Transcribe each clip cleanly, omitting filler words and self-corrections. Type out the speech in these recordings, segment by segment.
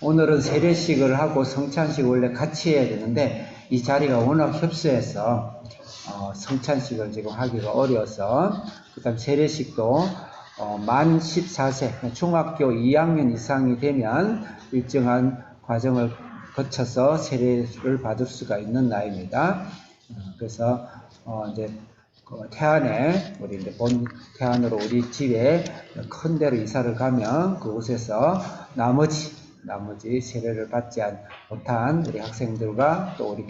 오늘은 세례식을 하고 성찬식을 원래 같이 해야 되는데 이 자리가 워낙 협소해서 성찬식을 지금 하기가 어려워서, 그 다음 세례식도 만 14세 중학교 2학년 이상이 되면 일정한 과정을 거쳐서 세례를 받을 수가 있는 나이입니다. 그래서 이제 태안에 우리 이제 본 태안으로 우리 집에 큰 데로 이사를 가면 그곳에서 나머지 세례를 받지 못한 우리 학생들과 또 우리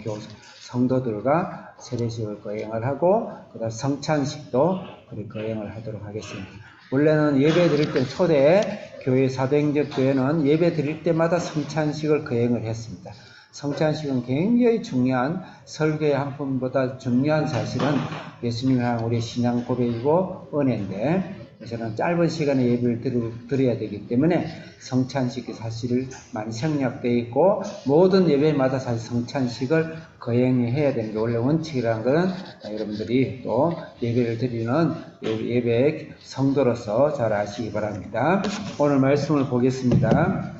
성도들과 세례식을 거행을 하고, 그다음 성찬식도 우리 거행을 하도록 하겠습니다. 원래는 예배 드릴 때 초대 교회 사도행전 교회는 예배 드릴 때마다 성찬식을 거행을 했습니다. 성찬식은 굉장히 중요한, 설교의 한 분보다 중요한 사실은 예수님을 향한 우리의 신앙 고백이고 은혜인데, 저는 짧은 시간에 예배를 드려야 되기 때문에 성찬식이 사실 많이 생략되어 있고, 모든 예배마다 사실 성찬식을 거행해야 되는 게 원래 원칙이라는 것은 여러분들이 또 예배를 드리는 예배의 성도로서 잘 아시기 바랍니다. 오늘 말씀을 보겠습니다.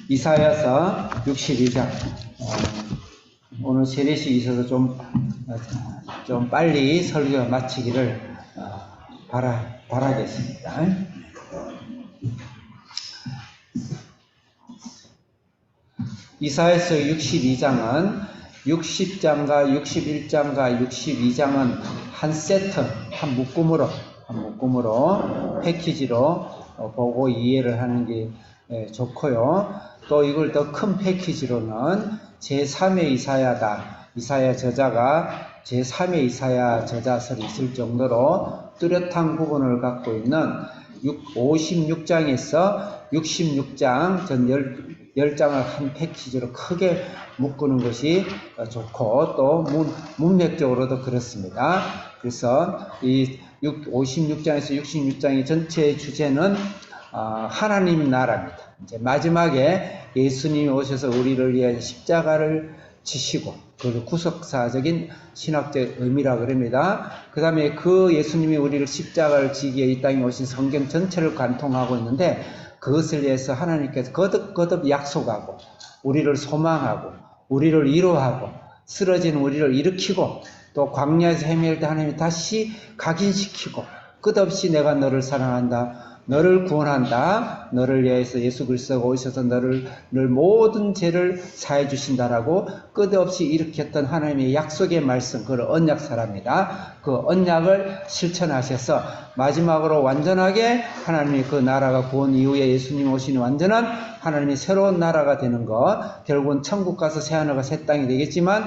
이사야서 62장. 오늘 세례식이 있어서 좀 빨리 설교 마치기를 바라겠습니다. 이사야서 62장은 60장과 61장과 62장은 한 세트, 한 묶음으로 패키지로 보고 이해를 하는 게 좋고요. 또 이걸 더 큰 패키지로는 제3의 이사야다. 이사야 저자가 제3의 이사야 저자설이 있을 정도로 뚜렷한 부분을 갖고 있는 56장에서 66장 전 10장을 한 패키지로 크게 묶는 것이 좋고, 또 문맥적으로도 그렇습니다. 그래서 이 56장에서 66장의 전체 주제는 하나님 나라입니다. 이제 마지막에 예수님이 오셔서 우리를 위해 십자가를 지시고, 그 구속사적인 신학적 의미라 그럽니다. 그 다음에 그 예수님이 우리를 십자가를 지기에 이 땅에 오신 성경 전체를 관통하고 있는데, 그것을 위해서 하나님께서 거듭 약속하고, 우리를 소망하고, 우리를 위로하고, 쓰러진 우리를 일으키고, 또 광야에서 헤맬 때 하나님이 다시 각인시키고, 끝없이 내가 너를 사랑한다, 너를 구원한다, 너를 위해서 예수 그리스도가 오셔서 너를 모든 죄를 사해 주신다라고 끝없이 일으켰던 하나님의 약속의 말씀, 그걸 언약사랍니다. 그 언약을 실천하셔서 마지막으로 완전하게 하나님의 그 나라가 구원 이후에 예수님 오시는 완전한 하나님의 새로운 나라가 되는 것, 결국은 천국 가서 새하늘과 새 땅이 되겠지만,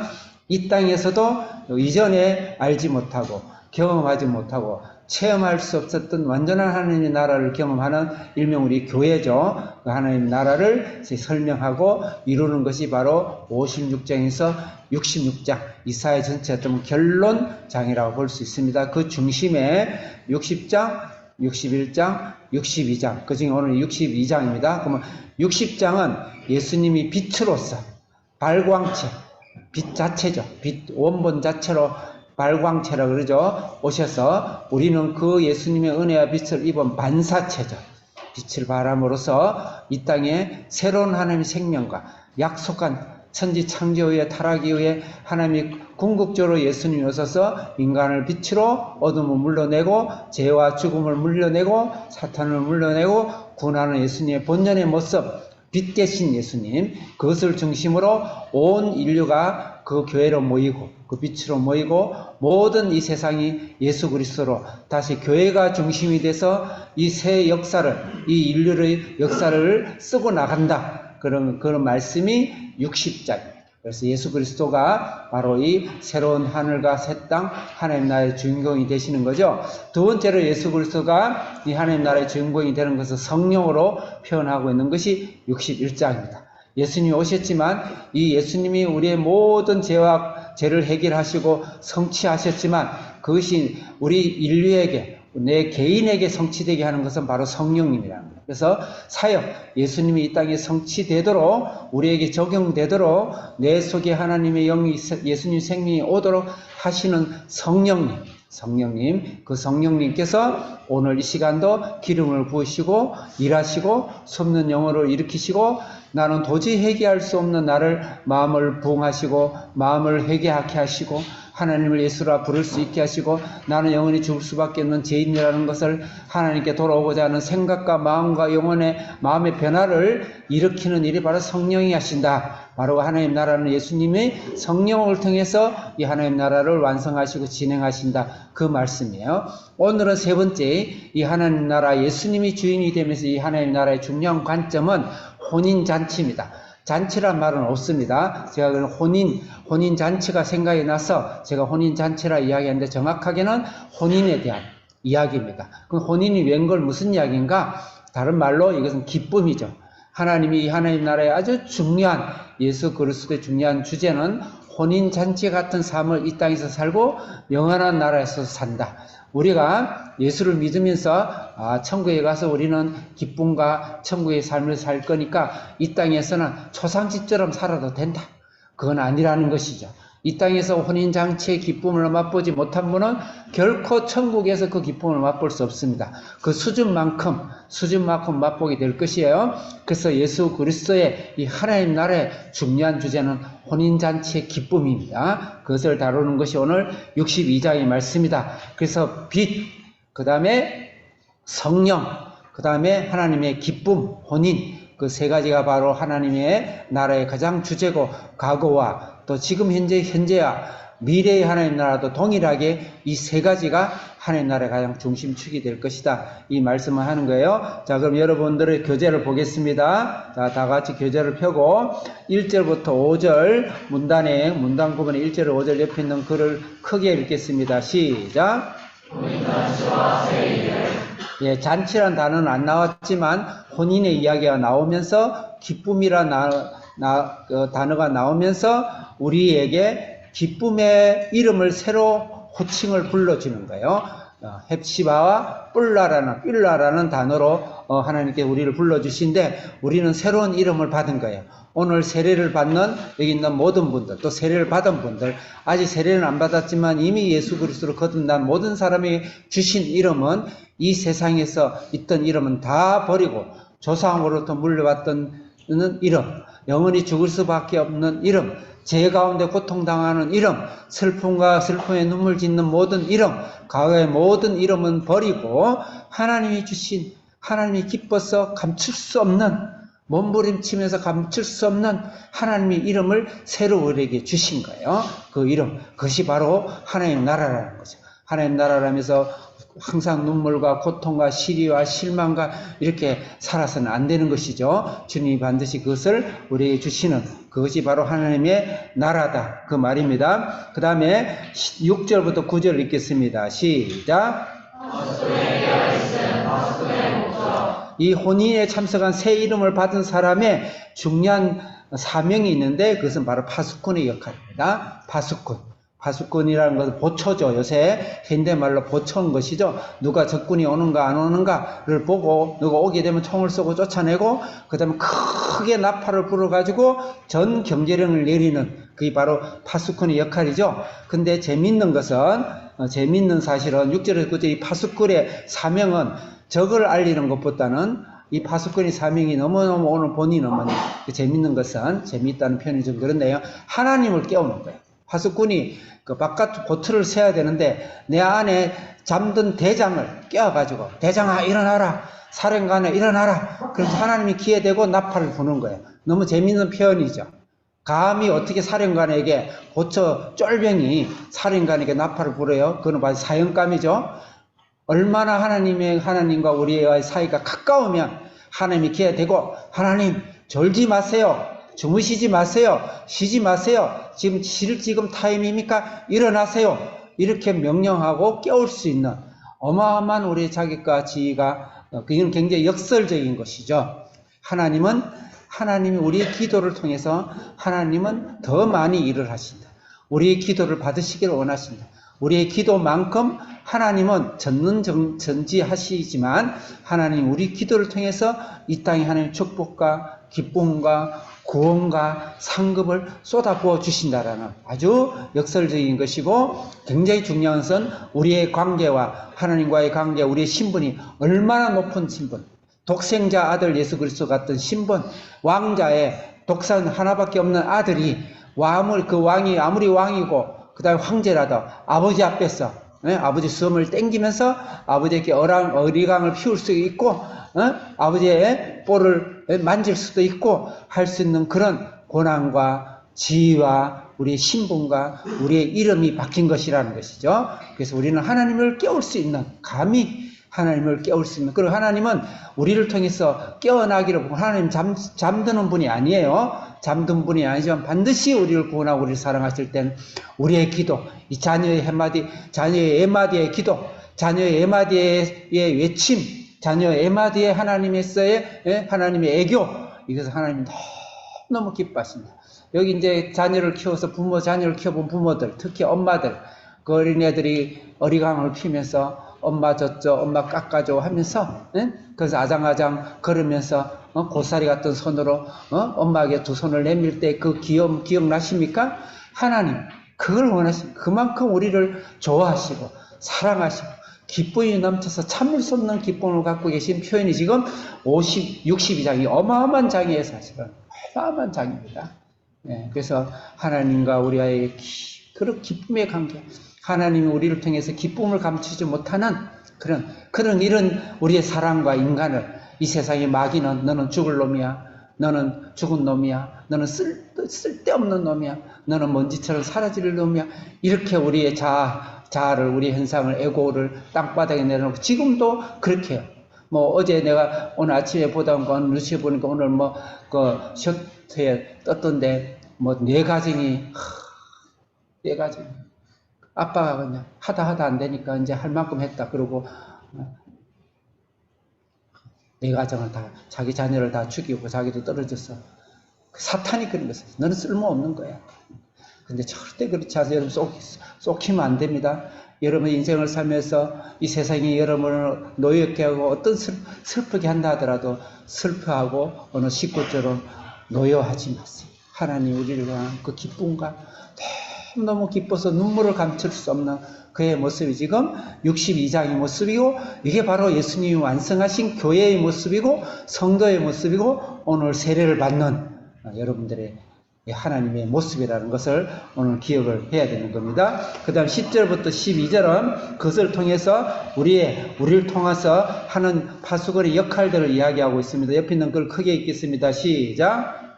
이 땅에서도 이전에 알지 못하고 경험하지 못하고 체험할 수 없었던 완전한 하나님의 나라를 경험하는 일명 우리 교회죠. 그 하나님의 나라를 설명하고 이루는 것이 바로 56장에서 66장, 이사야 전체 어떤 결론장이라고 볼 수 있습니다. 그 중심에 60장, 61장, 62장, 그 중에 오늘 62장입니다. 그러면 60장은 예수님이 빛으로서 발광체, 빛 자체죠. 빛 원본 자체로 발광체라 그러죠. 오셔서 우리는 그 예수님의 은혜와 빛을 입은 반사체죠. 빛을 발함으로써 이 땅에 새로운 하나님의 생명과 약속한 천지 창조 이후에 타락 이후에 하나님이 궁극적으로 예수님이 오셔서 인간을 빛으로 어둠을 물러내고 죄와 죽음을 물러내고 사탄을 물러내고 구원하는 예수님의 본연의 모습, 빛 대신 예수님, 그것을 중심으로 온 인류가 그 교회로 모이고 그 빛으로 모이고 모든 이 세상이 예수 그리스도로 다시 교회가 중심이 돼서 이 새 역사를, 이 인류의 역사를 쓰고 나간다. 그런 말씀이 60장입니다. 그래서 예수 그리스도가 바로 이 새로운 하늘과 새 땅, 하나님 나라의 주인공이 되시는 거죠. 두 번째로 예수 그리스도가 이 하나님 나라의 주인공이 되는 것을 성령으로 표현하고 있는 것이 61장입니다. 예수님이 오셨지만 이 예수님이 우리의 모든 죄를 해결하시고 성취하셨지만 그것이 우리 인류에게, 내 개인에게 성취되게 하는 것은 바로 성령님이라는 거예요. 그래서 사역, 예수님이 이 땅에 성취되도록, 우리에게 적용되도록 내 속에 하나님의 영이, 예수님 생명이 오도록 하시는 성령님, 성령님, 그 성령님께서 오늘 이 시간도 기름을 부으시고 일하시고 섭는 영혼을 일으키시고 나는 도저히 회개할 수 없는 나를 마음을 부응하시고 마음을 회개하게 하시고 하나님을 예수라 부를 수 있게 하시고 나는 영원히 죽을 수밖에 없는 죄인이라는 것을 하나님께 돌아오고자 하는 생각과 마음과 영혼의 마음의 변화를 일으키는 일이 바로 성령이 하신다. 바로 하나님 나라는 예수님이 성령을 통해서 이 하나님 나라를 완성하시고 진행하신다. 그 말씀이에요. 오늘은 세 번째, 이 하나님 나라 예수님이 주인이 되면서 이 하나님 나라의 중요한 관점은 혼인잔치입니다. 잔치란 말은 없습니다. 제가 그런 혼인잔치가 생각이 나서 제가 혼인잔치라 이야기하는데 정확하게는 혼인에 대한 이야기입니다. 그럼 혼인이 웬걸 무슨 이야기인가? 다른 말로 이것은 기쁨이죠. 하나님이 이 하나님 나라의 아주 중요한 예수 그리스도의 중요한 주제는 혼인잔치 같은 삶을 이 땅에서 살고 영원한 나라에서 산다. 우리가 예수를 믿으면서 천국에 가서 우리는 기쁨과 천국의 삶을 살 거니까 이 땅에서는 초상집처럼 살아도 된다. 그건 아니라는 것이죠. 이 땅에서 혼인잔치의 기쁨을 맛보지 못한 분은 결코 천국에서 그 기쁨을 맛볼 수 없습니다. 그 수준만큼 맛보게 될 것이에요. 그래서 예수 그리스도의 이 하나님 나라의 중요한 주제는 혼인잔치의 기쁨입니다. 그것을 다루는 것이 오늘 62장의 말씀이다. 그래서 빛, 그 다음에 성령, 그 다음에 하나님의 기쁨, 혼인, 그 세 가지가 바로 하나님의 나라의 가장 주제고 과거와 또 지금 현재와 미래의 하나님 나라도 동일하게 이 세 가지가 하나님 나라의 가장 중심축이 될 것이다. 이 말씀을 하는 거예요. 자, 그럼 여러분들의 교재를 보겠습니다. 자, 다 같이 교재를 펴고 1절부터 5절 문단 구분에 1절 5절 옆에 있는 글을 크게 읽겠습니다. 시작. 예, 잔치란 단어는 안 나왔지만 혼인의 이야기가 나오면서 기쁨이란 단어가 나오면서 우리에게 기쁨의 이름을 새로 호칭을 불러주는 거예요. 헵시바와 뿔라라는 단어로 하나님께 우리를 불러주신데 우리는 새로운 이름을 받은 거예요. 오늘 세례를 받는 여기 있는 모든 분들, 또 세례를 받은 분들, 아직 세례는 안 받았지만 이미 예수 그리스도로 거듭난 모든 사람이 주신 이름은 이 세상에서 있던 이름은 다 버리고 조상으로부터 물려받던 이름, 영원히 죽을 수밖에 없는 이름, 죄 가운데 고통당하는 이름, 슬픔과 슬픔에 눈물 짓는 모든 이름, 과거의 모든 이름은 버리고 하나님이 주신, 하나님이 기뻐서 감출 수 없는, 몸부림치면서 감출 수 없는 하나님의 이름을 새로 우리에게 주신 거예요. 그 이름, 그것이 바로 하나님 나라라는 거죠. 하나님 나라라면서 항상 눈물과 고통과 시리와 실망과 이렇게 살아서는 안 되는 것이죠. 주님이 반드시 그것을 우리에게 주시는 그것이 바로 하나님의 나라다. 그 말입니다. 그 다음에 6절부터 9절 읽겠습니다. 시작. 이 혼인에 참석한 새 이름을 받은 사람의 중요한 사명이 있는데 그것은 바로 파수꾼의 역할입니다. 파수꾼이라는 것은 보초죠. 요새 현대말로 보초인 것이죠. 누가 적군이 오는가 안 오는가를 보고 누가 오게 되면 총을 쏘고 쫓아내고 그 다음에 크게 나팔을 불어가지고 전 경제령을 내리는 그게 바로 파수꾼의 역할이죠. 근데 재밌는 사실은 6절에서 9절 이 파수꾼의 사명은 적을 알리는 것보다는 이 파수꾼의 사명이 너무너무 오늘 본이 너무 재밌는 것은 재미있다는 표현이 좀 그런데요. 하나님을 깨우는 거예요. 파수꾼이 그 바깥 보트를 세야 되는데 내 안에 잠든 대장을 깨워가지고 대장아 일어나라, 사령관아 일어나라. 그래서 하나님이 귀에 대고 나팔을 부는 거예요. 너무 재밌는 표현이죠. 감히 어떻게 사령관에게 보처 쫄병이 사령관에게 나팔을 불어요? 그건 바로 사형감이죠. 얼마나 하나님과 우리의 사이가 가까우면 하나님이 귀에 대고 하나님 졸지 마세요. 주무시지 마세요. 쉬지 마세요. 지금 타임입니까? 일어나세요. 이렇게 명령하고 깨울 수 있는 어마어마한 우리의 자격과 지위가 그건 굉장히 역설적인 것이죠. 하나님이 우리의 기도를 통해서 하나님은 더 많이 일을 하신다. 우리의 기도를 받으시기를 원하신다. 우리의 기도만큼 하나님은 전지하시지만 하나님 우리 기도를 통해서 이 땅에 하나님 축복과 기쁨과 구원과 상급을 쏟아부어 주신다라는 아주 역설적인 것이고, 굉장히 중요한 것은 우리의 관계와 하나님과의 관계, 우리의 신분이 얼마나 높은 신분, 독생자 아들 예수 그리스도 같은 신분, 왕자의 독산 하나밖에 없는 아들이 그 왕이 아무리 왕이고 그 다음에 황제라도 아버지 앞에서 아버지 수염을 땡기면서 아버지에게 어리광을 피울 수 있고 아버지의 볼을 만질 수도 있고 할 수 있는 그런 권한과 지위와 우리의 신분과 우리의 이름이 바뀐 것이라는 것이죠. 그래서 우리는 하나님을 깨울 수 있는, 감히 하나님을 깨울 수 있는, 그리고 하나님은 우리를 통해서 깨어나기를 보고, 하나님 잠드는 분이 아니에요. 잠든 분이 아니지만 반드시 우리를 구원하고 우리를 사랑하실 때는 우리의 기도, 이 자녀의 한마디, 자녀의 에마디의 기도, 자녀의 에마디의 외침, 자녀의 에마디의 하나님의 애교, 이것을 하나님이 너무 기뻐하십니다. 여기 이제 자녀를 키워서 자녀를 키워본 부모들, 특히 엄마들, 그 어린애들이 어리광을 피면서 엄마 젖줘, 엄마 깎아줘 하면서, 그래서 아장아장 걸으면서, 고사리 같은 손으로, 엄마에게 두 손을 내밀 때 그 기억나십니까? 하나님, 그걸 원하십니다. 그만큼 우리를 좋아하시고, 사랑하시고, 기쁨이 넘쳐서 참을 수 없는 기쁨을 갖고 계신 표현이 지금 62장이 어마어마한 장이에요, 사실은. 어마어마한 장입니다. 그래서 하나님과 우리와의 그런 기쁨의 관계, 하나님이 우리를 통해서 기쁨을 감추지 못하는 이런 우리의 사랑과 인간을, 이 세상의 마귀는 너는 죽을 놈이야, 너는 죽은 놈이야, 너는 쓸데없는 놈이야, 너는 먼지처럼 사라질 놈이야, 이렇게 우리의 자아를, 우리의 현상을, 에고를 땅바닥에 내려놓고 지금도 그렇게 해요. 어제 내가 오늘 아침에 보던 건 뉴스에 보니까 오늘 셔츠에 떴던데 내 가정이 아빠가 그냥 하다 안 되니까 이제 할 만큼 했다. 그러고 내 가정을 다, 자기 자녀를 다 죽이고 자기도 떨어졌어. 사탄이 그런 것이야. 너는 쓸모없는 거야. 근데 절대 그렇지 않아요. 여러분 쏙히면 안 됩니다. 여러분 인생을 살면서 이 세상이 여러분을 노엽게 하고 어떤 슬프게 한다 하더라도 슬퍼하고 어느 식구처럼 노여하지 마세요. 하나님 우리를 향한 그 기쁨과 너무 기뻐서 눈물을 감출 수 없는 그의 모습이 지금 62장의 모습이고, 이게 바로 예수님이 완성하신 교회의 모습이고 성도의 모습이고 오늘 세례를 받는 여러분들의 하나님의 모습이라는 것을 오늘 기억을 해야 되는 겁니다. 그 다음 10절부터 12절은 그것을 통해서 우리를 통해서 하는 파수꾼의 역할들을 이야기하고 있습니다. 옆에 있는 걸 크게 읽겠습니다. 시작.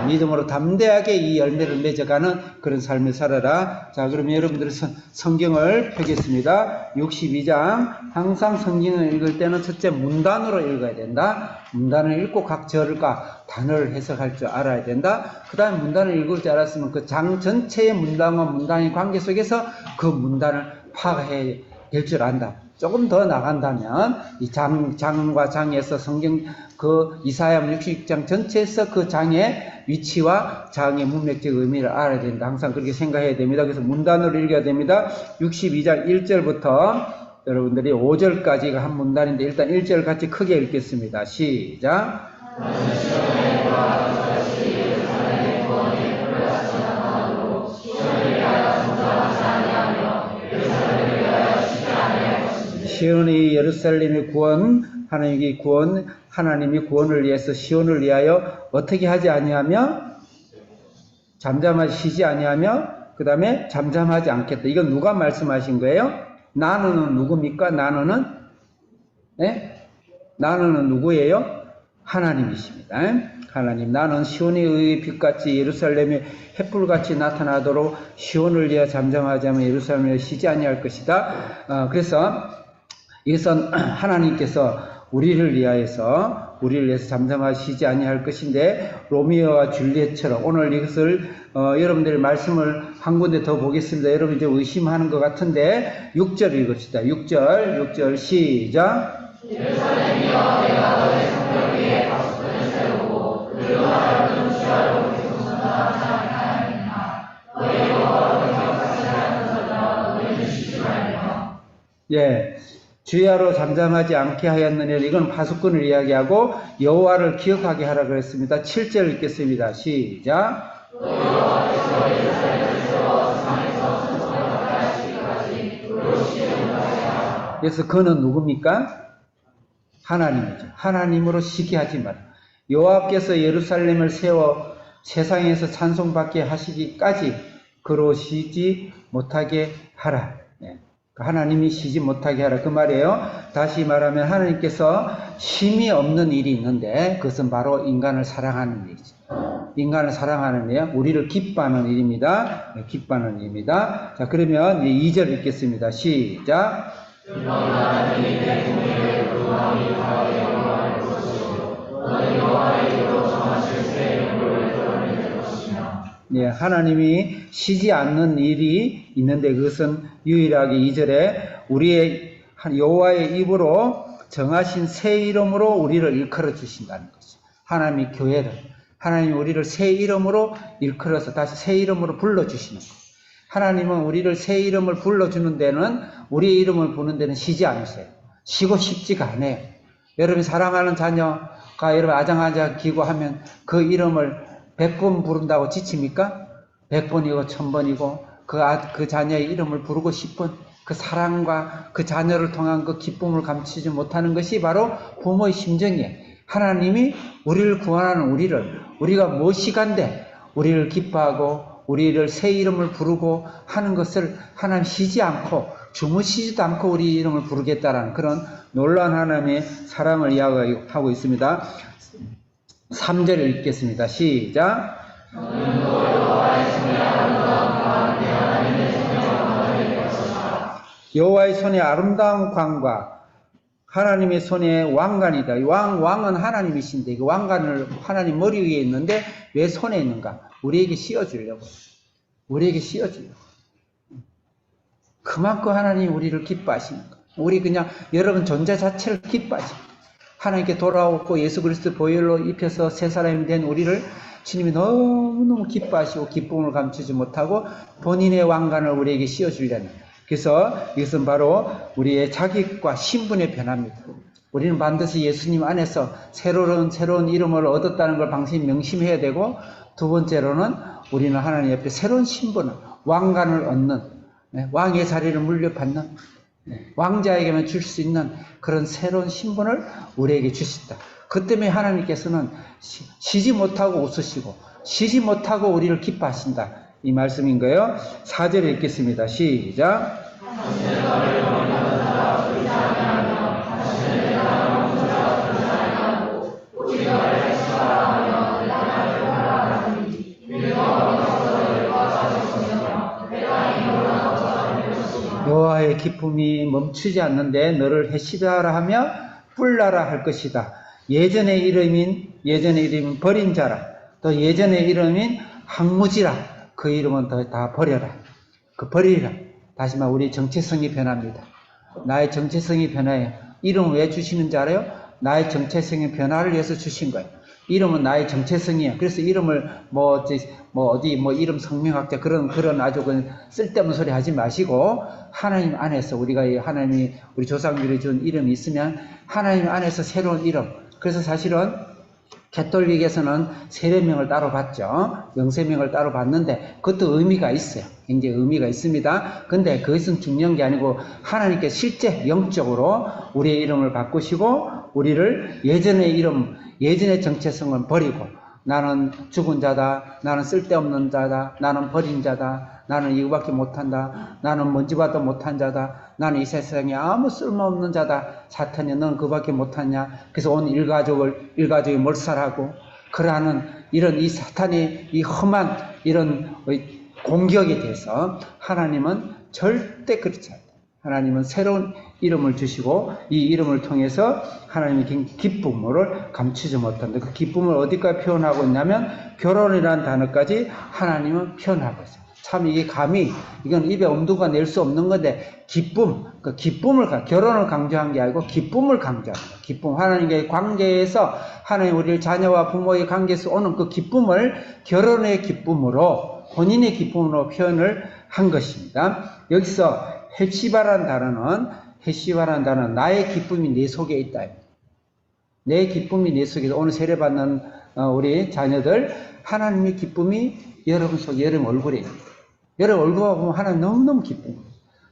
믿음으로 담대하게 이 열매를 맺어가는 그런 삶을 살아라. 자, 그러면 여러분들의 성경을 펴겠습니다. 62장. 항상 성경을 읽을 때는 첫째 문단으로 읽어야 된다. 문단을 읽고 각 절과 단어를 해석할 줄 알아야 된다. 그 다음에 문단을 읽을 줄 알았으면 그 장 전체의 문단과 문단의 관계 속에서 그 문단을 파악해야 될 줄 안다. 조금 더 나간다면 이 장과 장에서 성경 이사야 66장 전체에서 그 장의 위치와 장의 문맥적 의미를 알아야 된다. 항상 그렇게 생각해야 됩니다. 그래서 문단으로 읽어야 됩니다. 62장 1절부터 여러분들이 5절까지가 한 문단인데 일단 1절 같이 크게 읽겠습니다. 시작. 시온의 예루살렘의 구원, 하나님이 구원을 위해서 시온을 위하여 어떻게 하지 아니하며 잠잠하지 쉬지 아니하며 그 다음에 잠잠하지 않겠다. 이건 누가 말씀하신 거예요? 나누는 누굽니까? 나누는 누구예요? 하나님이십니다. 하나님, 나는 시온의 빛같이 예루살렘의 햇불같이 나타나도록 시온을 위하여 잠잠하지 않으며 예루살렘에 쉬지 아니할 것이다. 그래서 이것은 하나님께서 우리를 위해서 잠잠하지 쉬지 아니할 것인데, 로미오와 줄리엣처럼 오늘 이것을 여러분들의 말씀을 한 군데 더 보겠습니다. 여러분 이제 의심하는 것 같은데 6절 읽읍시다. 6절 시작. 예루살렘이여, 내가 너의 성벽 위에 가축들을 세우고 그들로 하여금 취하로 교통선다 하나님이나 예, 주야로 잠잠하지 않게 하였느냐. 이건 파수꾼을 이야기하고 여호와를 기억하게 하라 그랬습니다. 7절 읽겠습니다. 시작. 그래서 그는 누굽니까? 하나님이죠. 하나님으로 시기하지 마라. 여호와께서 예루살렘을 세워 세상에서 찬송받게 하시기까지 그로 쉬지 못하게 하라. 예. 하나님이 쉬지 못하게 하라. 그 말이에요. 다시 말하면 하나님께서 쉼이 없는 일이 있는데 그것은 바로 인간을 사랑하는 일이죠. 인간을 사랑하는 일, 우리를 기뻐하는 일입니다. 네, 기뻐하는 일입니다. 자, 그러면 2절 읽겠습니다. 시작. 네, 하나님이 쉬지 않는 일이 있는데 그것은 유일하게 2절에 우리의 여호와의 입으로 정하신 새 이름으로 우리를 일컬어 주신다는 것이죠. 하나님이 교회를, 하나님이 우리를 새 이름으로 일컬어서 다시 새 이름으로 불러주시는 거예요. 하나님은 우리를 새 이름을 불러주는 데는, 우리의 이름을 부르는 데는 쉬지 않으세요. 쉬고 싶지가 않아요. 여러분이 사랑하는 자녀가 여러분 아장아장 기고하면 그 이름을 100번 부른다고 지칩니까? 100번이고 1000번이고 그 자녀의 이름을 부르고 싶은 그 사랑과 그 자녀를 통한 그 기쁨을 감추지 못하는 것이 바로 부모의 심정이에요. 하나님이 우리를 구원하는 우리가 무엇이간데 우리를 기뻐하고 우리를 새 이름을 부르고 하는 것을 하나님 쉬지 않고 주무시지도 않고 우리 이름을 부르겠다라는 그런 놀라운 하나님의 사랑을 이야기하고 있습니다. 3절 읽겠습니다. 시작. 여호와의 손에 아름다운 광과 하나님의 손에 왕관이다. 왕은 하나님이신데 그 왕관을 하나님 머리 위에 있는데 왜 손에 있는가? 우리에게 씌워주려고. 우리에게 씌워주려고. 그만큼 하나님이 우리를 기뻐하시는 거예요. 우리 그냥 여러분 존재 자체를 기뻐하시는 거예요. 하나님께 돌아오고 예수 그리스도 보혈로 입혀서 새 사람이 된 우리를 주님이 너무너무 기뻐하시고 기쁨을 감추지 못하고 본인의 왕관을 우리에게 씌워주려는 거예요. 그래서 이것은 바로 우리의 자격과 신분의 변화입니다. 우리는 반드시 예수님 안에서 새로운 이름을 얻었다는 걸 방심히 명심해야 되고, 두 번째로는 우리는 하나님 옆에 새로운 신분을, 왕관을 얻는, 왕의 자리를 물려받는, 왕자에게만 줄 수 있는 그런 새로운 신분을 우리에게 주신다. 그 때문에 하나님께서는 쉬지 못하고 웃으시고 쉬지 못하고 우리를 기뻐하신다. 이 말씀인 거예요. 4절 읽겠습니다. 시작. 여호와의 기쁨이 멈추지 않는데 너를 해시다라 하며 뿔나라 할 것이다. 예전의 이름인 버린 자라. 또 예전의 이름인 항무지라. 그 이름은 다 버려라. 그 버리라. 다시 말해 우리 정체성이 변합니다. 나의 정체성이 변해요. 이름 왜 주시는지 알아요? 나의 정체성의 변화를 위해서 주신 거예요. 이름은 나의 정체성이에요. 그래서 이름을 이름 성명학자 그런 아주 쓸데없는 소리 하지 마시고 하나님 안에서 하나님이 우리 조상들이 준 이름이 있으면 하나님 안에서 새로운 이름. 그래서 사실은 가톨릭에서는 세례명을 따로 받죠. 영세명을 따로 받는데 그것도 의미가 있어요. 굉장히 의미가 있습니다. 근데 그것은 중요한 게 아니고 하나님께 실제 영적으로 우리의 이름을 바꾸시고 우리를 예전의 정체성을 버리고 나는 죽은 자다, 나는 쓸데없는 자다, 나는 버린 자다, 나는 이거밖에 못한다, 나는 뭔지 봐도 못한 자다, 나는 이 세상에 아무 쓸모없는 자다. 사탄이 너는 그밖에 못하냐? 그래서 온 일가족이 몰살하고 그러하는 이런 이 사탄의 이 험한 이런 공격에 대해서 하나님은 절대 그렇지 않다. 하나님은 새로운 이름을 주시고 이 이름을 통해서 하나님의 기쁨을 감추지 못한다. 그 기쁨을 어디까지 표현하고 있냐면 결혼이라는 단어까지 하나님은 표현하고 있어요. 참 이게 감히 이건 입에 엄두가 낼 수 없는 건데 결혼을 강조한 게 아니고 기쁨을 강조합니다. 기쁨, 하나님과의 관계에서 하나님 우리를 자녀와 부모의 관계에서 오는 그 기쁨을 결혼의 기쁨으로 본인의 기쁨으로 표현을 한 것입니다. 여기서 헵시바라는 단어는 해시바란다는 나의 기쁨이 내 속에 있다. 내 기쁨이 내 속에 있다. 오늘 세례받는 우리 자녀들, 하나님의 기쁨이 여러분 속에, 여러분 얼굴에 있다. 여러분 얼굴 보면 하나님 너무너무 기쁨.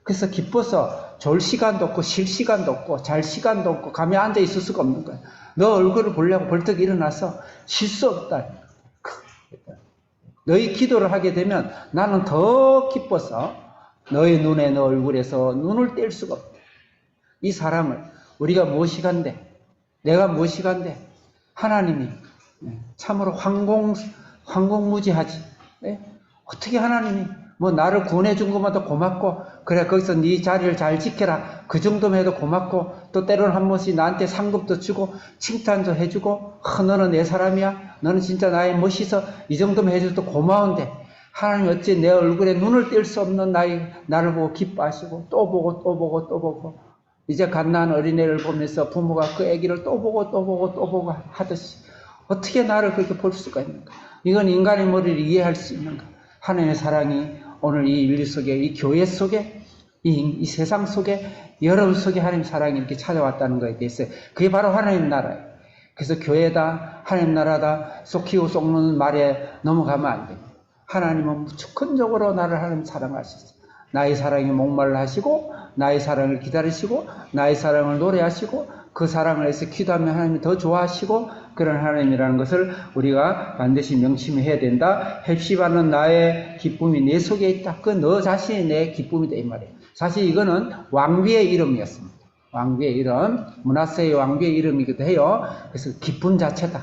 그래서 기뻐서 졸 시간도 없고 쉴 시간도 없고 잘 시간도 없고 가만히 앉아 있을 수가 없는 거야. 너 얼굴을 보려고 벌떡 일어나서 쉴 수 없다. 너희 기도를 하게 되면 나는 더 기뻐서 너의 눈에, 너 얼굴에서 눈을 뗄 수가 없다. 이 사랑을 우리가 무엇이간데, 내가 무엇이간데, 하나님이 참으로 황공무지하지. 어떻게 하나님이 뭐 나를 구원해 준 것마다 고맙고, 그래 거기서 네 자리를 잘 지켜라, 그 정도면 해도 고맙고, 또 때로는 한 번씩 나한테 상급도 주고 칭찬도 해주고, 너는 내 사람이야, 너는 진짜 나의 멋있어, 이 정도면 해줘도 고마운데, 하나님 어찌 내 얼굴에 눈을 뗄 수 없는 나를 보고 기뻐하시고, 또 보고 또 보고 또 보고, 이제 갓난 어린애를 보면서 부모가 그 아기를 또 보고 또 보고 또 보고 하듯이 어떻게 나를 그렇게 볼 수가 있는가? 이건 인간의 머리를 이해할 수 있는가? 하나님의 사랑이 오늘 이 인류 속에, 이 교회 속에, 이 세상 속에, 여러분 속에 하나님의 사랑이 이렇게 찾아왔다는 것에 대해서, 그게 바로 하나님 나라예요. 그래서 교회다, 하나님 나라다, 쏙히고 쏙는 말에 넘어가면 안 돼요. 하나님은 무조건적으로 나를 하나님 사랑하셨어요. 나의 사랑에 목말라 하시고, 나의 사랑을 기다리시고, 나의 사랑을 노래하시고, 그 사랑을 해서 기도하면 하나님이 더 좋아하시고, 그런 하나님이라는 것을 우리가 반드시 명심해야 된다. 헵시바는 나의 기쁨이 내 속에 있다. 그 너 자신이 내 기쁨이다, 이 말이에요. 사실 이거는 왕비의 이름이었습니다. 왕비의 이름, 므낫세의 왕비의 이름이기도 해요. 그래서 기쁨 자체다.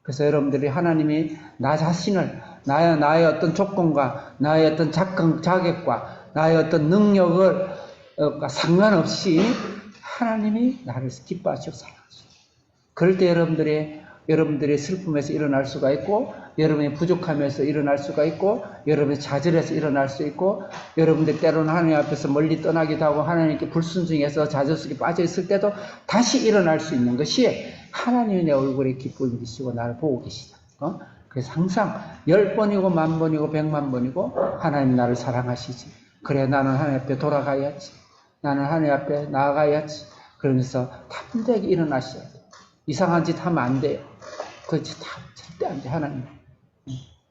그래서 여러분들이 하나님이 나 자신을, 나의 어떤 조건과 나의 어떤 자격과 나의 어떤 능력을 상관없이 하나님이 나를 기뻐하시고 사랑하시고, 그럴 때 여러분들의 슬픔에서 일어날 수가 있고, 여러분의 부족함에서 일어날 수가 있고, 여러분의 좌절에서 일어날 수 있고, 여러분들 때로는 하나님 앞에서 멀리 떠나기도 하고 하나님께 불순종해서 좌절 속에 빠져 있을 때도 다시 일어날 수 있는 것이 하나님이 내 얼굴에 기쁨을 주시고 나를 보고 계시다. 그래서 항상 10번이고 10,000번이고 1,000,000번이고 하나님 나를 사랑하시지. 그래, 나는 하나님 앞에 돌아가야지. 나는 하나님 앞에 나아가야지. 그러면서 담대하게 일어나셔야 돼. 이상한 짓 하면 안 돼요. 그 짓 절대 안 돼.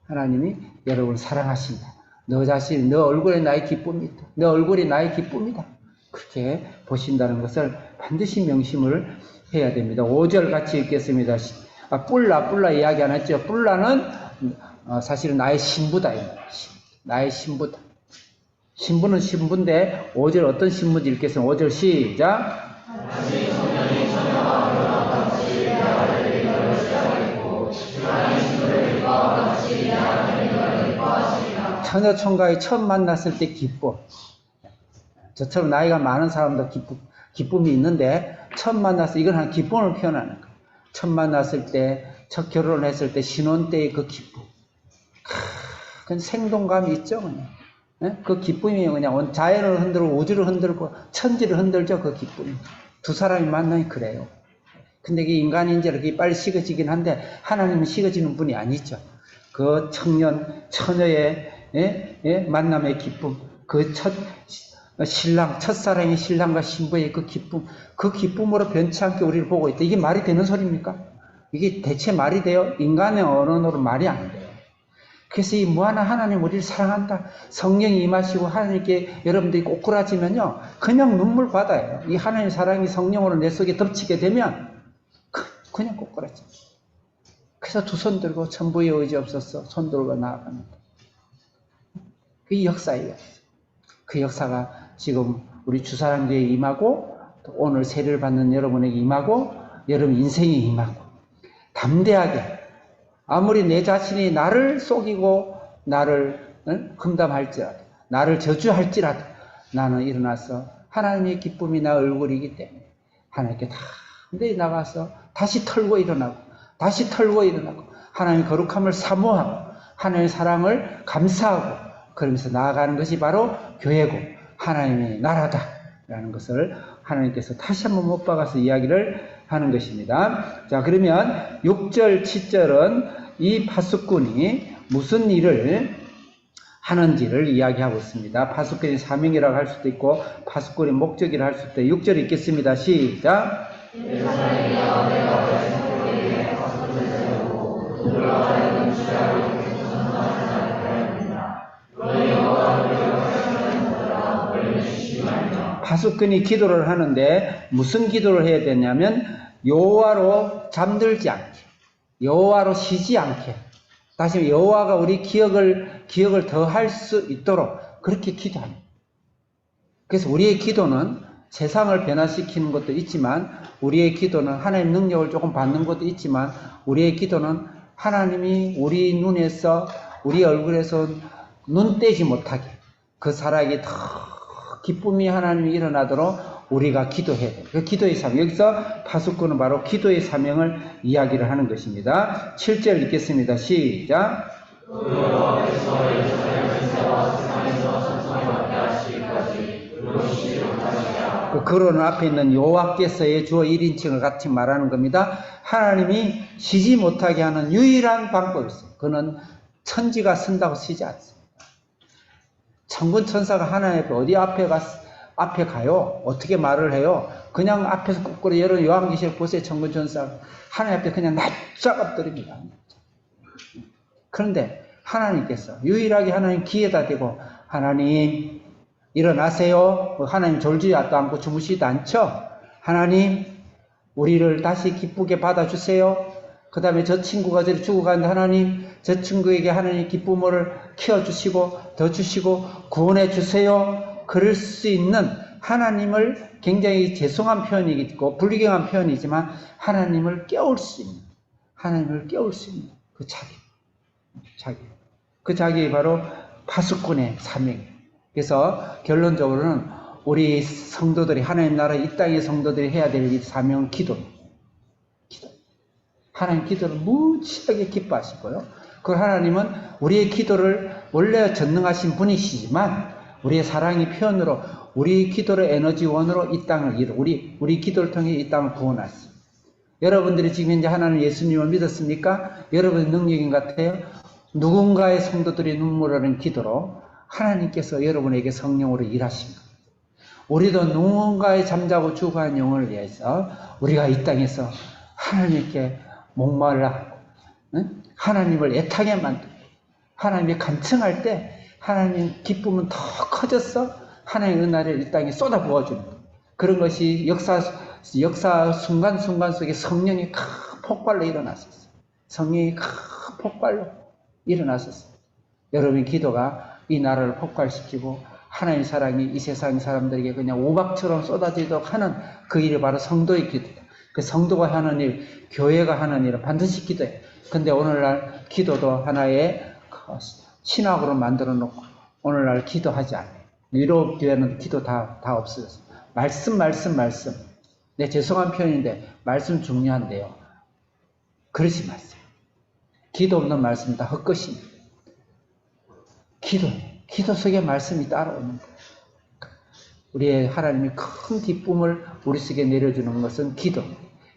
하나님이 여러분을 사랑하신다. 너 자신, 너 얼굴에 나의 기쁨이 있다. 너 얼굴이 나의 기쁨이다. 그렇게 보신다는 것을 반드시 명심을 해야 됩니다. 5절 같이 읽겠습니다. 뿔라 이야기 안 했죠. 뿔라는 사실은 나의 신부다. 나의 신부다. 신부는 신부인데 5절 어떤 신부인지 읽겠습니다. 5절 시작. 처녀 총각이 처음 만났을 때 기뻐. 저처럼 나이가 많은 사람도 기쁨이 있는데, 처음 만났을 때 이건 한 기쁨을 표현하는 거예요. 처음 만났을 때, 첫 결혼했을 때, 신혼 때의 그 기쁨. 그건 생동감이 있죠, 그냥. 그 기쁨이 그냥 자연을 흔들고 우주를 흔들고 천지를 흔들죠, 그 기쁨이. 두 사람이 만나니 그래요. 근데 이게 인간인지 이렇게 빨리 식어지긴 한데, 하나님은 식어지는 분이 아니죠. 그 처녀의 만남의 기쁨, 그 첫사랑의 신랑과 신부의 그 기쁨, 그 기쁨으로 변치 않게 우리를 보고 있다. 이게 말이 되는 소리입니까? 이게 대체 말이 돼요? 인간의 언어로 말이 안 돼요. 그래서 이 무한한 하나님 우리를 사랑한다. 성령이 임하시고 하나님께 여러분들이 꼬꾸라지면요, 그냥 눈물 바다예요. 이 하나님의 사랑이 성령으로 내 속에 덮치게 되면 그냥 꼬꾸라져. 그래서 두 손 들고 천부의 의지 없어서 손 들고 나아갑니다. 그 역사예요. 그 역사가 지금 우리 주사랑교회에 임하고, 또 오늘 세례를 받는 여러분에게 임하고, 여러분 인생에 임하고, 담대하게, 아무리 내 자신이 나를 속이고 나를 험담할지라도, 나를 저주할지라도, 나는 일어나서 하나님의 기쁨이 나 얼굴이기 때문에 하나님께 담대히 나가서 다시 털고 일어나고, 다시 털고 일어나고, 하나님의 거룩함을 사모하고 하나님의 사랑을 감사하고, 그러면서 나아가는 것이 바로 교회고 하나님의 나라다라는 것을 하나님께서 다시 한번 못 박아서 이야기를 하는 것입니다. 자, 그러면 6절, 7절은 이 파수꾼이 무슨 일을 하는지를 이야기하고 있습니다. 파수꾼의 사명이라고 할 수도 있고 파수꾼의 목적이라 할 수도 있고 6절 읽겠습니다. 시작. 파수꾼이 기도를 하는데 무슨 기도를 해야 되냐면 여호와로 잠들지 않게, 여호와로 쉬지 않게, 다시 여호와가 우리 기억을 더 할 수 있도록 그렇게 기도합니다. 그래서 우리의 기도는 세상을 변화시키는 것도 있지만 우리의 기도는 하나님의 능력을 조금 받는 것도 있지만 우리의 기도는 하나님이 우리 눈에서 우리 얼굴에서 눈 떼지 못하게 그 사람에게 더 기쁨이 하나님이 일어나도록 우리가 기도해야 돼요. 그 기도의 사명. 여기서 파수꾼은 바로 기도의 사명을 이야기를 하는 것입니다. 7절 읽겠습니다. 시작. 그 거론 앞에 있는 여호와께서의 주어 1인칭을 같이 말하는 겁니다. 하나님이 쉬지 못하게 하는 유일한 방법이 있어요. 그는 천지가 쓴다고 쉬지 않습니다. 천군 천사가 하나님 앞에 어디 앞에 가요? 어떻게 말을 해요? 그냥 앞에서 거꾸로 여러분 요한계시록 보세요. 천군 천사 하나님 앞에 그냥 납작 엎드립니다. 그런데 하나님께서 유일하게 하나님 귀에다 대고 하나님 일어나세요. 하나님 졸지도 않고 주무시지도 않죠. 하나님 우리를 다시 기쁘게 받아주세요. 그 다음에 저 친구가 저리 죽어가는데 하나님 저 친구에게 하나님 기쁨을 키워주시고 더 주시고 구원해 주세요. 그럴 수 있는 하나님을 굉장히 죄송한 표현이고 불경한 표현이지만 하나님을 깨울 수 있는 그 자기 바로 파수꾼의 사명이에요. 그래서 결론적으로는 우리 성도들이 하나님 나라 이 땅의 성도들이 해야 될 이 사명은 기도입니다. 하나님 기도를 무지하게 기뻐하시고요. 그 하나님은 우리의 기도를 원래 전능하신 분이시지만 우리의 사랑의 표현으로 우리 기도를 에너지원으로 이 땅을 우리 기도를 통해 이 땅을 구원하십니다. 여러분들이 지금 이제 하나님 예수님을 믿었습니까? 여러분의 능력인 것 같아요. 누군가의 성도들이 눈물 흘리는 기도로 하나님께서 여러분에게 성령으로 일하십니다. 우리도 누군가의 잠자고 죽어가는 영혼을 위해서 우리가 이 땅에서 하나님께 목말라 응? 하나님을 애타게 만들고 하나님이 간청할 때 하나님 기쁨은 더 커졌어 하나님의 은혜를 이 땅에 쏟아 부어주는 그런 것이 역사 순간순간 속에 성령이 큰 폭발로 일어났었어요. 성령이 큰 폭발로 일어났었어요. 여러분의 기도가 이 나라를 폭발시키고 하나님의 사랑이 이 세상 사람들에게 그냥 우박처럼 쏟아지도록 하는 그 일이 바로 성도의 기도다. 그 성도가 하는 일, 교회가 하는 일은 반드시 기도해. 근데 오늘날 기도도 하나의 신학으로 만들어 놓고 오늘날 기도하지 않아요. 유럽 교회는 기도 다 없어졌어요. 말씀. 네, 죄송한 표현인데 말씀 중요한데요. 그러지 마세요. 기도 없는 말씀 다 헛것입니다. 기도 속에 말씀이 따라오는 거예요. 우리의 하나님이 큰 기쁨을 우리 속에 내려주는 것은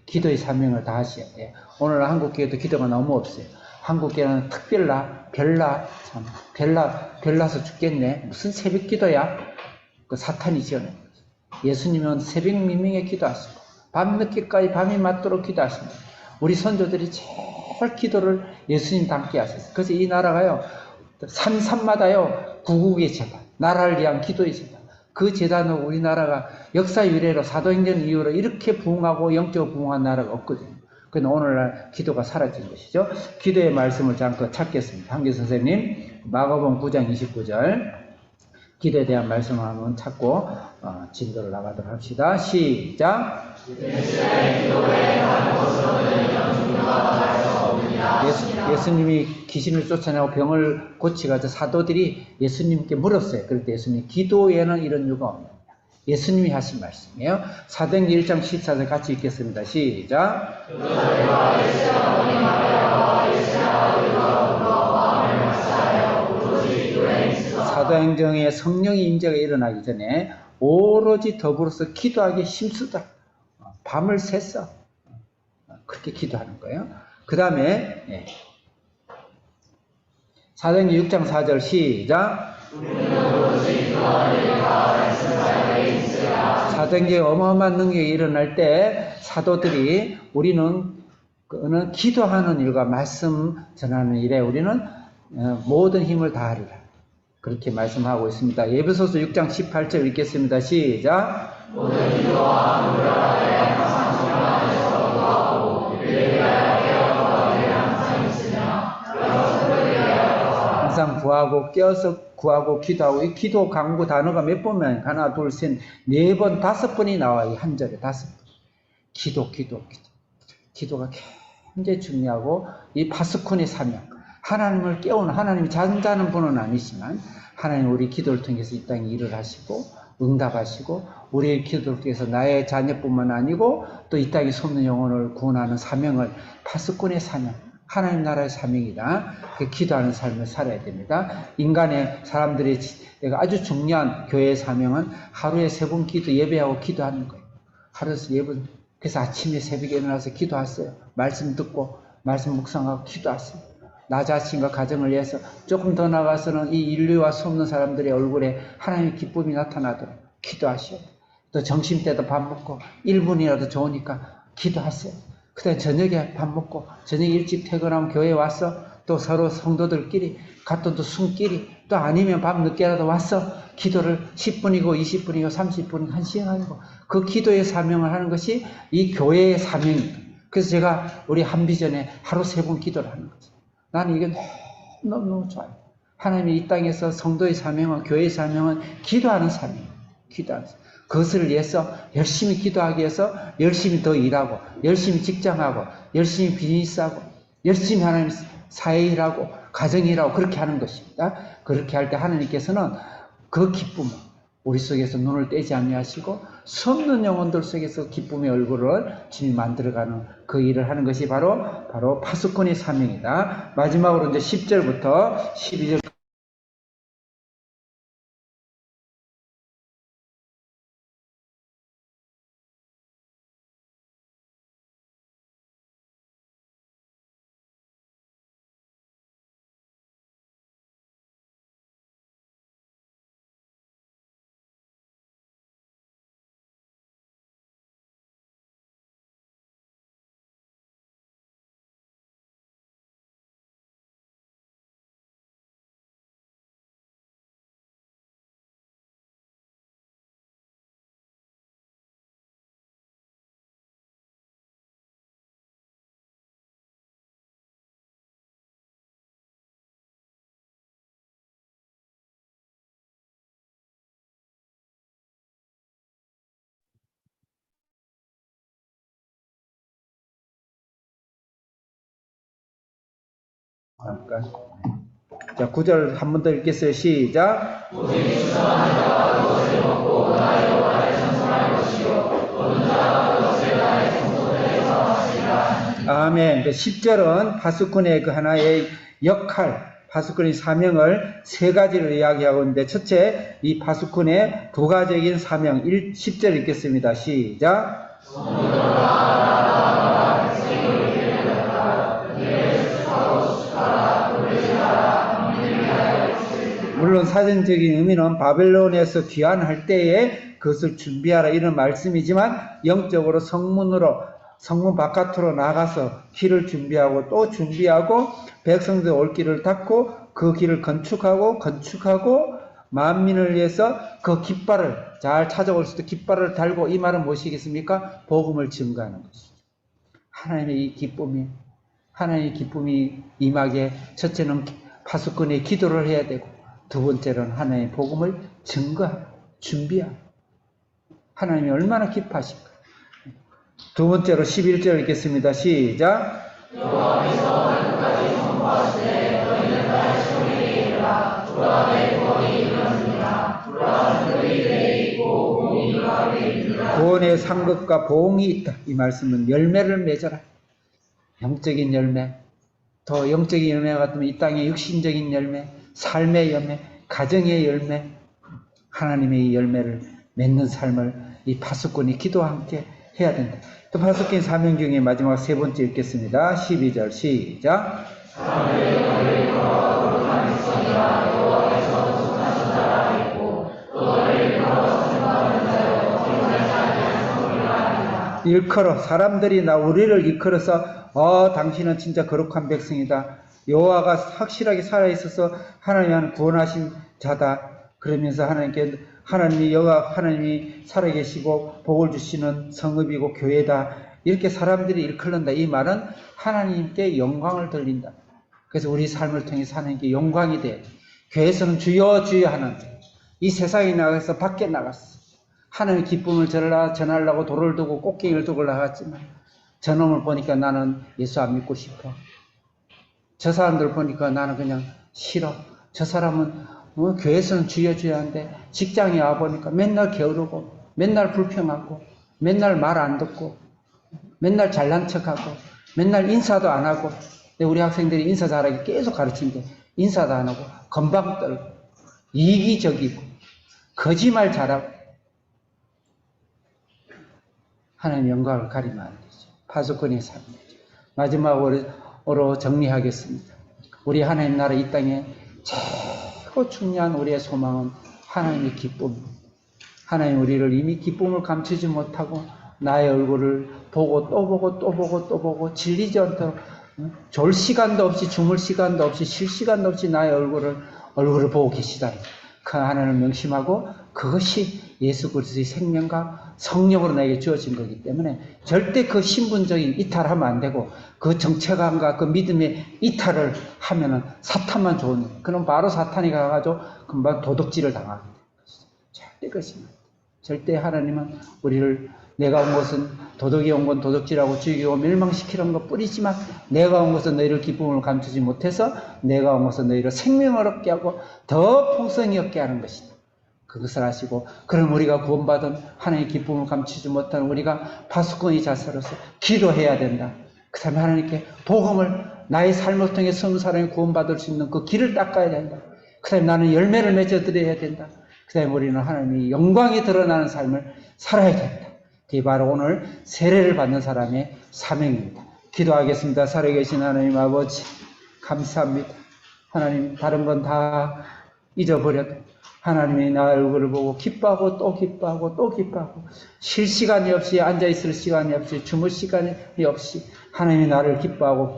기도의 사명을 다 하셔야 돼요. 오늘 한국교회도 기도가 너무 없어요. 한국교회는 별나서 죽겠네. 무슨 새벽 기도야? 그 사탄이 지어낸 거죠. 예수님은 새벽 미명에 기도하시고 밤늦게까지 밤이 맞도록 기도하십니다. 우리 선조들이 제일 기도를 예수님 닮게 하셨어요. 그래서 이 나라가요. 산마다요. 구국의 재단, 나라를 위한 기도의 재단. 그 재단은 우리나라가 역사 유래로 사도행전 이후로 이렇게 부흥하고 영적으로 부흥한 나라가 없거든요. 그런데 오늘날 기도가 사라진 것이죠. 기도의 말씀을 잠깐 찾겠습니다. 한교 선생님 마가복음 9장 29절 기도에 대한 말씀을 한번 찾고 진도를 나가도록 합시다. 시작. 예수님이 귀신을 쫓아내고 병을 고치가지고 사도들이 예수님께 물었어요. 그럴 때 예수님이 기도에는 이런 이유가 없느냐. 예수님이 하신 말씀이에요. 사도행전 1장 14절 같이 읽겠습니다. 시작. 사도행전에 성령의 임재가 일어나기 전에 오로지 더불어서 기도하기 힘쓰다. 밤을 샜어. 그렇게 기도하는 거예요. 그 다음에 사도행전 6장 4절 시작. 사도행전에 어마어마한 능력이 일어날 때 사도들이 우리는 기도하는 일과 말씀 전하는 일에 우리는 모든 힘을 다하리라. 그렇게 말씀하고 있습니다. 에베소서 6장 18절 읽겠습니다. 시작. 모든 기도와 노력하되 항상 성령 안에서 구하고 이를 위하여 깨어서 항상 있으며 항상 구하고 구하고 기도하고 이 기도 강구 단어가 몇 번만 하나 둘 셋 네 번 다섯 번이 나와요. 한 절에 다섯 번. 기도가 굉장히 중요하고 이 파수꾼의 사명 하나님을 깨우는 하나님이 잠자는 분은 아니지만 하나님 우리 기도를 통해서 이 땅에 일을 하시고 응답하시고 우리의 기도를 통해서 나의 자녀뿐만 아니고 또 이 땅에 숨는 영혼을 구원하는 사명을 파수꾼의 사명 하나님 나라의 사명이다. 그 기도하는 삶을 살아야 됩니다. 인간의 사람들이 아주 중요한 교회의 사명은 하루에 3번 예배하고 기도하는 거예요. 하루에 3번. 그래서 아침에 새벽에 일어나서 기도하세요. 말씀 듣고 말씀 묵상하고 기도하세요. 나 자신과 가정을 위해서 조금 더 나가서는 이 인류와 수없는 사람들의 얼굴에 하나님의 기쁨이 나타나도록 기도하시오. 또 점심때도 밥 먹고 1분이라도 좋으니까 기도하세요. 그 다음에 저녁에 밥 먹고 저녁에 일찍 퇴근하면 교회에 와서 또 서로 성도들끼리 같은 또 숨끼리 또 아니면 밤 늦게라도 와서 기도를 10분이고 20분이고 30분이고 1시간이고 그 기도의 사명을 하는 것이 이 교회의 사명입니다. 그래서 제가 우리 한비전에 하루 3번 기도를 하는 거죠. 나는 이게 너무 좋아요. 하나님이 이 땅에서 성도의 사명은 교회의 사명은 기도하는 사명이에요. 기도하는 사명. 그것을 위해서 열심히 기도하기 위해서 열심히 더 일하고 열심히 직장하고 열심히 비즈니스하고 열심히 하나님 사회 일하고 가정 일하고 그렇게 하는 것입니다. 그렇게 할 때 하나님께서는 그 기쁨을 우리 속에서 눈을 떼지 아니하시고 수없는 영혼들 속에서 기쁨의 얼굴을 주님 만들어가는 그 일을 하는 것이 바로 파수꾼의 사명이다. 마지막으로 이제 10절부터 12절 잠깐. 자, 9절 한 번 더 읽겠어요. 시작. 아멘. 10절은 파수꾼의 그 하나의 역할, 파수꾼의 사명을 3가지를 이야기하고 있는데, 첫째, 이 파수꾼의 부가적인 사명, 10절 읽겠습니다. 시작. 물론 사전적인 의미는 바벨론에서 귀환할 때에 그것을 준비하라 이런 말씀이지만 영적으로 성문 바깥으로 나가서 길을 준비하고 또 준비하고 백성들 올 길을 닫고 그 길을 건축하고 만민을 위해서 그 깃발을 잘 찾아올 수 있도록 깃발을 달고 이 말은 무엇이겠습니까? 복음을 증거하는 것이죠. 하나님의 기쁨이 임하게 첫째는 파수꾼의 기도를 해야 되고 두 번째로는 하나님의 복음을 증거하고 준비하고 하나님이 얼마나 기뻐하실까. 두 번째로 11절 읽겠습니다. 시작. 여호와께서 하늘까지 선포하시되 너희는 나의 종에게 이르라. 주와 내 구원이 이르렀느니라. 주와 하늘이 내게 있고 공이 가운데 있느니라. 구원의 상급과 보응이 있다. 이 말씀은 열매를 맺어라. 영적인 열매, 더 영적인 열매 같으면 이 땅의 육신적인 열매, 삶의 열매, 가정의 열매, 하나님의 열매를 맺는 삶을 이 파수꾼이 기도와 함께 해야 된다. 또 파수꾼 사명 중에 마지막 3번째 읽겠습니다. 12절 시작. 일컬어 사람들이 우리를 일컬어서 당신은 진짜 거룩한 백성이다. 여호와가 확실하게 살아있어서 하나님은 구원하신 자다. 그러면서 하나님이 여호와 하나님이 살아계시고 복을 주시는 성읍이고 교회다. 이렇게 사람들이 일컬는다. 이 말은 하나님께 영광을 돌린다. 그래서 우리 삶을 통해서 하나님께 영광이 돼. 교회에서는 주여 주여 하는 이 세상에 나가서 밖에 나갔어. 하나님의 기쁨을 전하려고 돌을 두고 꽃게를 두고 나갔지만 저놈을 보니까 나는 예수 안 믿고 싶어. 저 사람들 보니까 나는 그냥 싫어. 저 사람은 교회에서는 주여 주여 하는데 직장에 와보니까 맨날 게으르고 맨날 불평하고 맨날 말 안 듣고 맨날 잘난 척하고 맨날 인사도 안 하고. 우리 학생들이 인사 잘하기 계속 가르치는데 인사도 안 하고 건방 떨고 이기적이고 거짓말 잘하고 하나님 영광을 가리면 안 되죠. 파수꾼의 삶이죠. 마지막으로 정리하겠습니다. 우리 하나님 나라 이 땅에 최고 중요한 우리의 소망은 하나님의 기쁨입니다. 하나님 우리를 이미 기쁨을 감추지 못하고 나의 얼굴을 보고 또 보고 또 보고 또 보고 질리지 않도록 졸 시간도 없이 주물 시간도 없이 쉴 시간도 없이 나의 얼굴을 보고 계시다. 그 하나님을 명심하고 그것이 예수 그리스도의 생명과 성령으로 나에게 주어진 거기 때문에 절대 그 신분적인 이탈하면 안 되고 그 정체감과 그 믿음의 이탈을 하면은 사탄만 좋은 일. 그럼 바로 사탄이 가가지고 금방 도둑질을 당합니다. 절대 그것입니다. 절대 하나님은 우리를 내가 온 것은 도둑이 온 건 도둑질하고 죽이고 멸망시키는 것 뿐이지만 내가 온 것은 너희를 기쁨을 감추지 못해서 내가 온 것은 너희를 생명을 얻게 하고 더 풍성히 얻게 하는 것이다. 그것을 아시고 그럼 우리가 구원받은 하나님의 기쁨을 감추지 못한 우리가 파수꾼의 자세로서 기도해야 된다. 그 다음에 하나님께 복음을 나의 삶을 통해 성 사람이 구원받을 수 있는 그 길을 닦아야 된다. 그 다음에 나는 열매를 맺어드려야 된다. 그 다음에 우리는 하나님의 영광이 드러나는 삶을 살아야 된다. 그게 바로 오늘 세례를 받는 사람의 사명입니다. 기도하겠습니다. 살아계신 하나님 아버지 감사합니다. 하나님 다른 건 다 잊어버려도 하나님이 나의 얼굴을 보고 기뻐하고 또 기뻐하고 또 기뻐하고 쉴 시간이 없이 앉아있을 시간이 없이 주물 시간이 없이 하나님이 나를 기뻐하고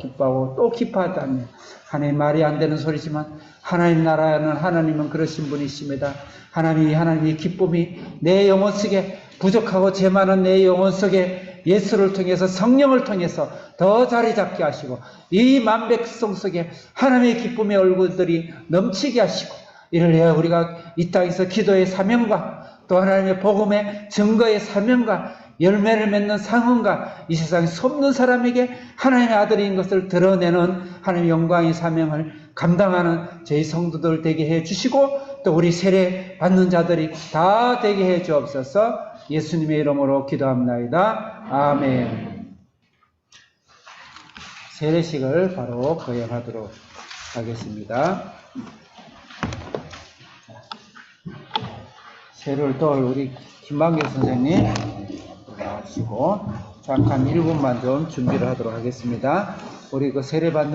또 기뻐하다면 하나님 말이 안 되는 소리지만 하나님 나라는 하나님은 그러신 분이십니다. 하나님의 기쁨이 내 영혼 속에 부족하고 죄 많은 내 영혼 속에 예수를 통해서 성령을 통해서 더 자리 잡게 하시고 이 만백성 속에 하나님의 기쁨의 얼굴들이 넘치게 하시고 이를 위해 우리가 이 땅에서 기도의 사명과 또 하나님의 복음의 증거의 사명과 열매를 맺는 상흔과 이 세상에 섭는 사람에게 하나님의 아들인 것을 드러내는 하나님의 영광의 사명을 감당하는 저희 성도들 되게 해 주시고 또 우리 세례 받는 자들이 다 되게 해 주옵소서. 예수님의 이름으로 기도합나이다. 아멘. 세례식을 바로 거행하도록 하겠습니다. 세례를 또 우리 김방길 선생님 나오시고 잠깐 1분만 좀 준비를 하도록 하겠습니다. 우리 그 세례 받는